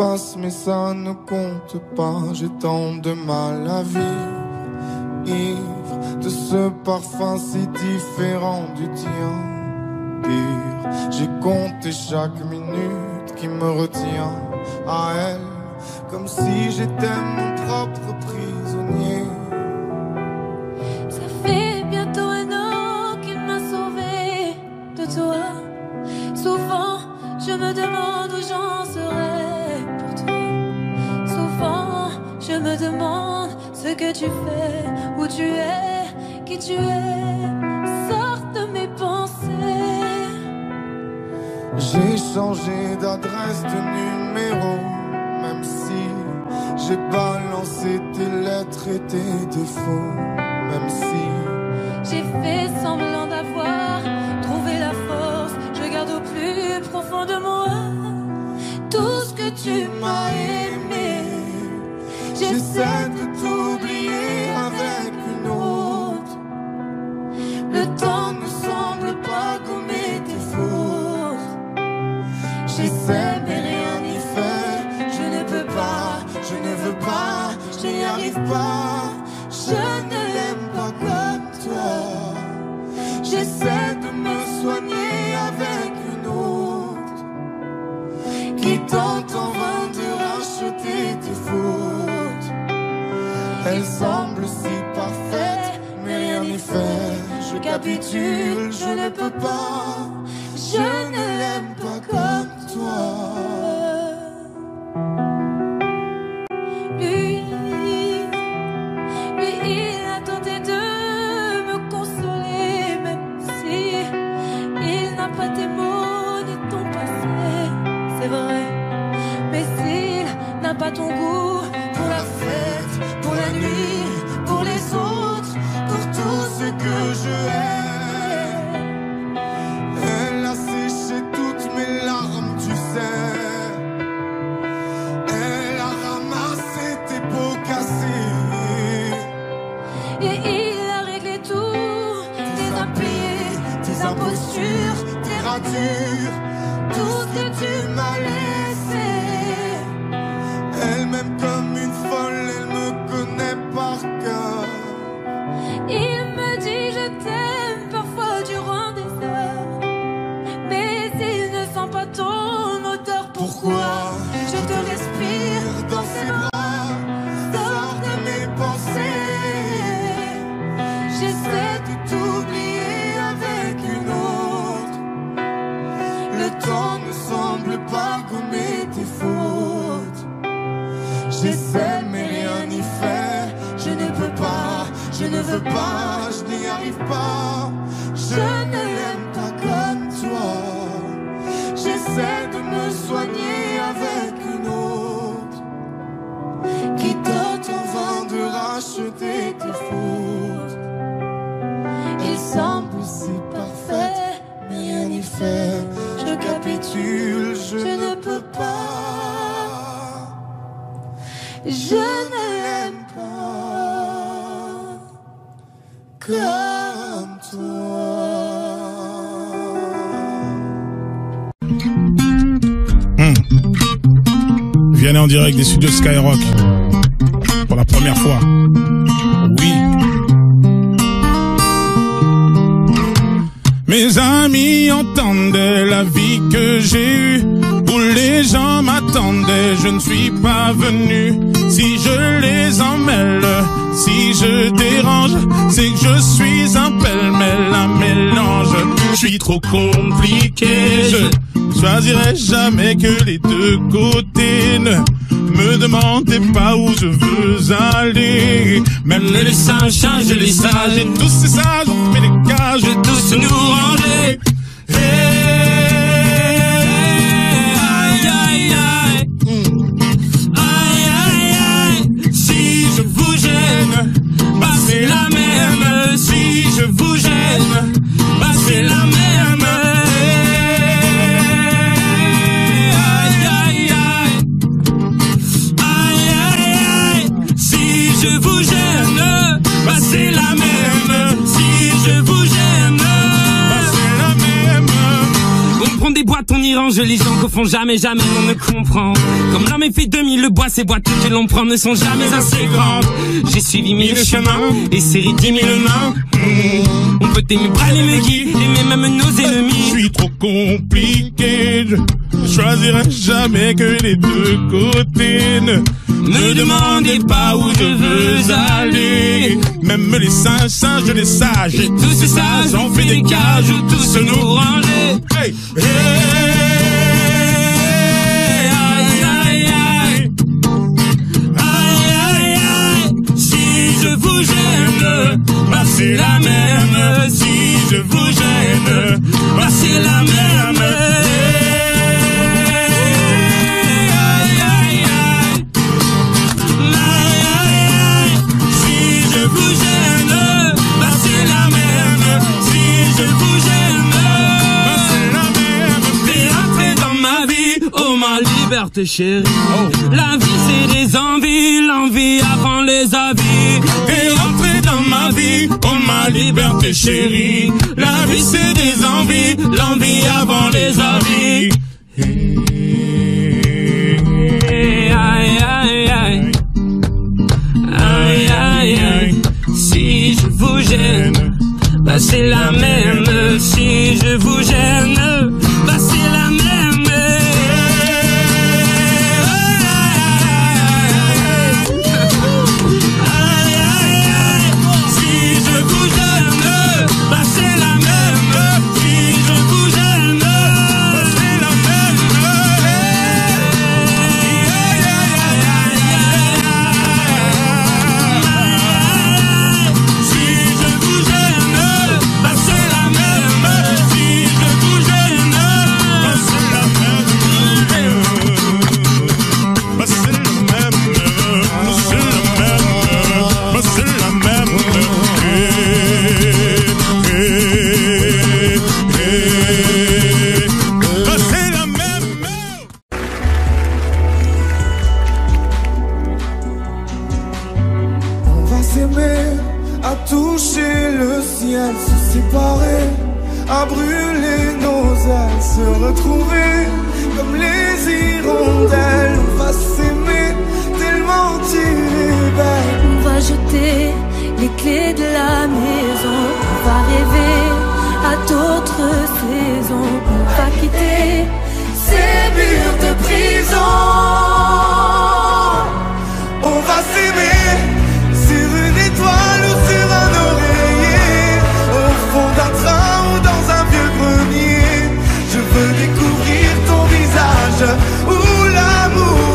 [SPEAKER 8] passe mais ça ne compte pas. J'ai tant de mal à vivre, ivre de ce parfum si différent du tien. Pire, j'ai compté chaque minute qui me retient à elle, comme si j'étais mon propre prisonnier.
[SPEAKER 9] Ça fait bientôt un an qu'il m'a sauvé de toi. Souvent je me demande où j'en serais pour toi. Souvent je me demande ce que tu fais, où tu es, qui tu es. Sors de mes pensées.
[SPEAKER 8] J'ai changé d'adresse, de numéro, même si j'ai balancé tes lettres et tes défauts. Même si
[SPEAKER 9] j'ai fait semblant d'avoir trouvé la force, je garde au plus profond de moi tout ce que tu m'as aimé. J'essaie de t'oublier avec une autre. Le temps ne semble pas gommer tes fautes. J'essaie mais rien n'y fait. Je ne peux pas, je ne veux pas, je n'y arrive pas. Je ne l'aime pas comme toi. J'essaie de me soigner avec une autre qui tente en vain de racheter tes fautes. Elle semble si parfaite, mais rien n'y fait. Je capitule, je ne peux pas. Je ne l'aime pas comme toi. Lui, il a tenté de me consoler, même si il n'a pas tes mots ni ton passé, c'est vrai. Mais s'il n'a pas ton goût pour la fête, pour la nuit, pour les autres, pour tout ce que je hais.
[SPEAKER 8] elle a séché toutes mes larmes, tu sais. Elle a ramassé tes pots cassés.
[SPEAKER 9] Et il a réglé tout, tes impayés, tes impostures, tes ratures, tout ce que tu m'as laissé.
[SPEAKER 8] Elle m'aime comme une folle, elle me connaît par cœur.
[SPEAKER 9] Il me dit je t'aime parfois durant des heures, mais il ne sent pas ton odeur. Pourquoi je te respire dans ses bras, sors de mes pensées. J'essaie de t'oublier avec une autre.
[SPEAKER 8] Le temps ne semble pas gommer tes fautes. J'essaie mais rien n'y fait. Je ne peux pas, je ne veux pas, je n'y arrive pas. Je ne l'aime pas comme toi. J'essaie de me soigner avec une autre qui tente en vain de racheter tes fautes. Il semble si parfait, mais rien n'y fait. Je capitule, je ne peux pas.
[SPEAKER 9] Je ne l'aime
[SPEAKER 8] pas comme toi.
[SPEAKER 1] Vianney en direct des studios Skyrock pour la première fois. Oui. Mes amis entendaient la vie que j'ai eue, où les gens m'attendaient, je ne suis pas venu. Si je les emmêle, si je dérange, c'est que je suis un pêle-mêle, un mélange. Je suis trop compliqué, je choisirai jamais que les deux côtés. Ne me demandez pas où je veux aller. Même les singes changent les sages, et tous ces sages ont fait des cages, et tous nous ranger. Aïe, aïe, aïe. Aïe, aïe, aïe. Si je vous gêne, bah c'est la même. Si je vous gêne, bah c'est la même. Aïe, aïe, aïe. Aïe, aïe, aïe. Si je vous gêne, bah c'est la même. Si je vous gêne, bah c'est la même.
[SPEAKER 10] tellement jolis gens qu'au fond jamais on ne comprend. Comme l'homme est fait de mille bois, ces boîtes que l'on prend ne sont jamais assez grandes. J'ai suivi mille chemins et serré 10 000 mains. On peut aimer bras les guides, aimer même nos ennemis.
[SPEAKER 1] Je suis trop compliqué, je choisirai jamais que les deux côtés. Ne demandez pas où je veux aller. Même les singes, les sages, et tous ces sages ont fait des cages où tous nous ranger. Hey, hey, aïe, aïe, aïe, aïe, aïe, aïe. Si je vous gêne, bah c'est la même. Si je vous gêne, bah c'est la même.
[SPEAKER 10] Liberté chérie, la vie c'est des envies, l'envie avant les avis.
[SPEAKER 1] T'es rentré dans ma vie, oh ma liberté chérie. La vie c'est des envies, l'envie avant les avis.
[SPEAKER 10] Aïe aïe aïe, aïe aïe aïe. Si je vous gêne, bah c'est la même. Si je vous gêne, bah c'est la même.
[SPEAKER 8] À toucher le ciel, se séparer, à brûler nos ailes, se retrouver comme les hirondelles. On va s'aimer tellement tu es belle.
[SPEAKER 9] On va jeter les clés de la maison, on va rêver à d'autres saisons. On va quitter ces murs de prison.
[SPEAKER 8] On va s'aimer sur une étoile ou sur un oreiller, au fond d'un train ou dans un vieux grenier. Je veux découvrir ton visage où l'amour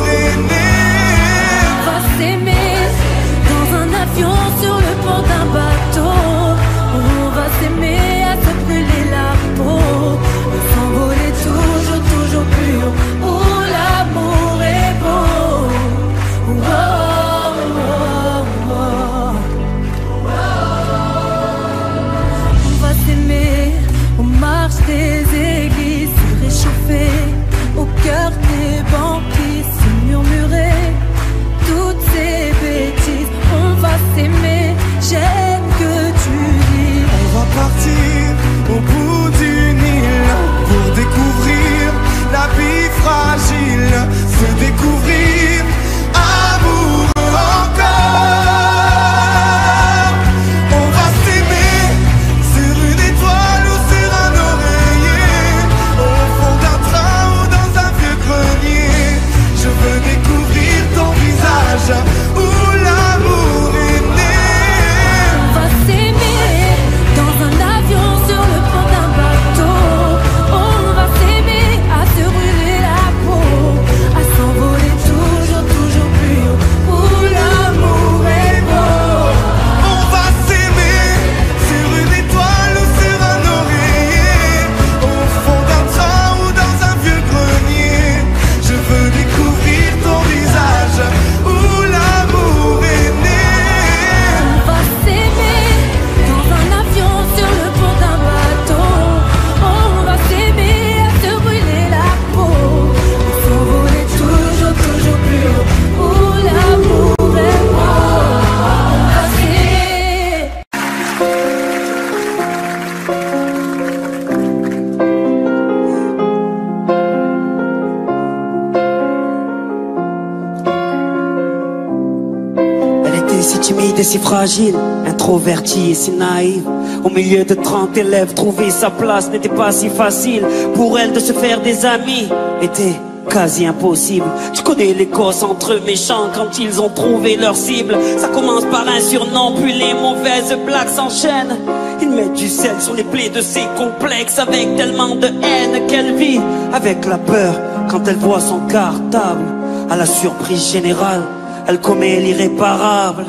[SPEAKER 11] était si timide et si fragile, introvertie et si naïve. Au milieu de 30 élèves, trouver sa place n'était pas si facile. Pour elle de se faire des amis était quasi impossible. Tu connais les gosses entre méchants quand ils ont trouvé leur cible. Ça commence par un surnom, puis les mauvaises blagues s'enchaînent. Ils mettent du sel sur les plaies de ses complexes, avec tellement de haine qu'elle vit avec la peur quand elle voit son cartable. À la surprise générale, elle commet l'irréparable.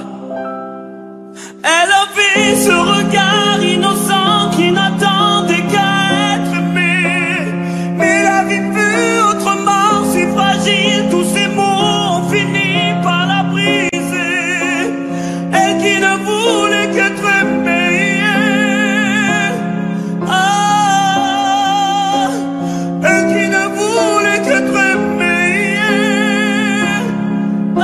[SPEAKER 10] Elle avait ce regard innocent qui n'attendait qu'à être aimé. Mais la vie fut autrement si fragile, tous ces mots ont fini par la briser. Elle qui ne voulait qu'être aimée, ah, elle qui ne voulait qu'être aimée, ah.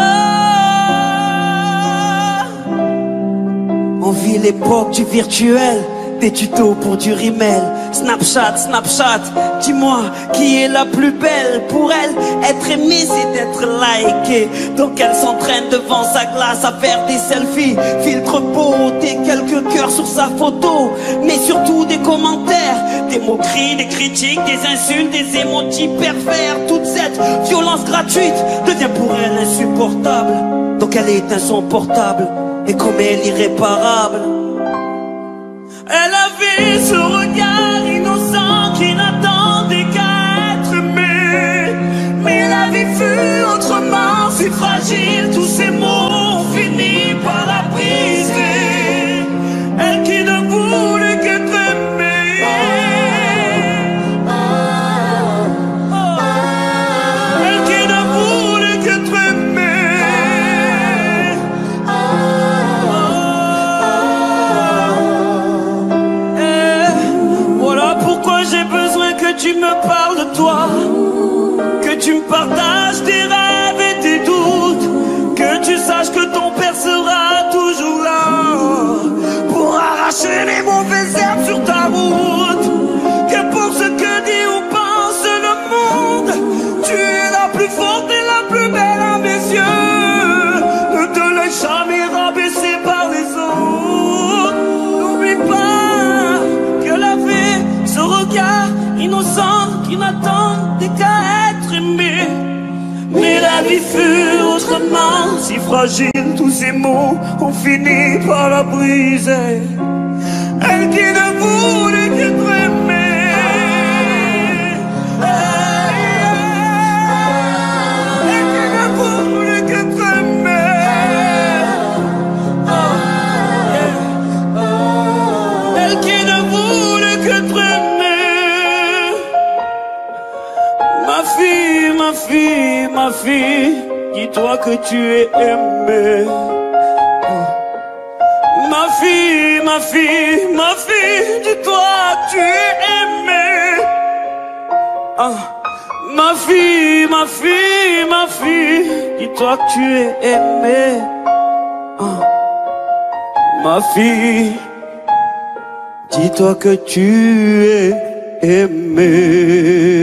[SPEAKER 11] On vit l'époque du virtuel, des tutos pour du rimel. Snapchat, Snapchat, dis-moi qui est la plus belle. Pour elle, être aimée c'est d'être likée. Donc elle s'entraîne devant sa glace à faire des selfies. Filtre beauté, quelques cœurs sur sa photo. Mais surtout des commentaires, des moqueries, des critiques, des insultes, des emojis pervers. Toute cette violence gratuite devient pour elle insupportable. Donc elle éteint son portable et commet l'irréparable.
[SPEAKER 10] Elle avait ce regard innocent qui n'attendait qu'à être aimé. Mais la vie fut autrement si fragile, tous ces mots ont fini par la briser. Elle qui ne voulait qu'être aimée, elle qui ne voulait qu'être aimée. J'ai besoin que tu me parles de toi, que tu me partages tes rêves et tes doutes, que tu saches que ton père sera toujours là pour arracher les mauvaises herbes sur ta route. Que pour ce que dit ou pense le monde, tu es la plus forte et la plus belle à mes yeux. Ne te laisse jamais rabaisser par les autres. N'oublie pas que la vie, ce regard innocent qui n'attendait qu'à être aimé. Mais la vie fut autrement si fragile, tous ces mots ont fini par la briser. Elle qui ne voulait qu'être aimée, elle qui ne voulait qu'être aimée, elle qui ne voulait qu'être aimée. Ma fille, ma fille, ma fille, dis-toi que tu es aimée. Ma fille, ma fille, ma fille, dis-toi que tu es aimée. Ma fille, ma fille, ma fille, dis-toi que tu es aimée. Ma fille, dis-toi que tu es aimée.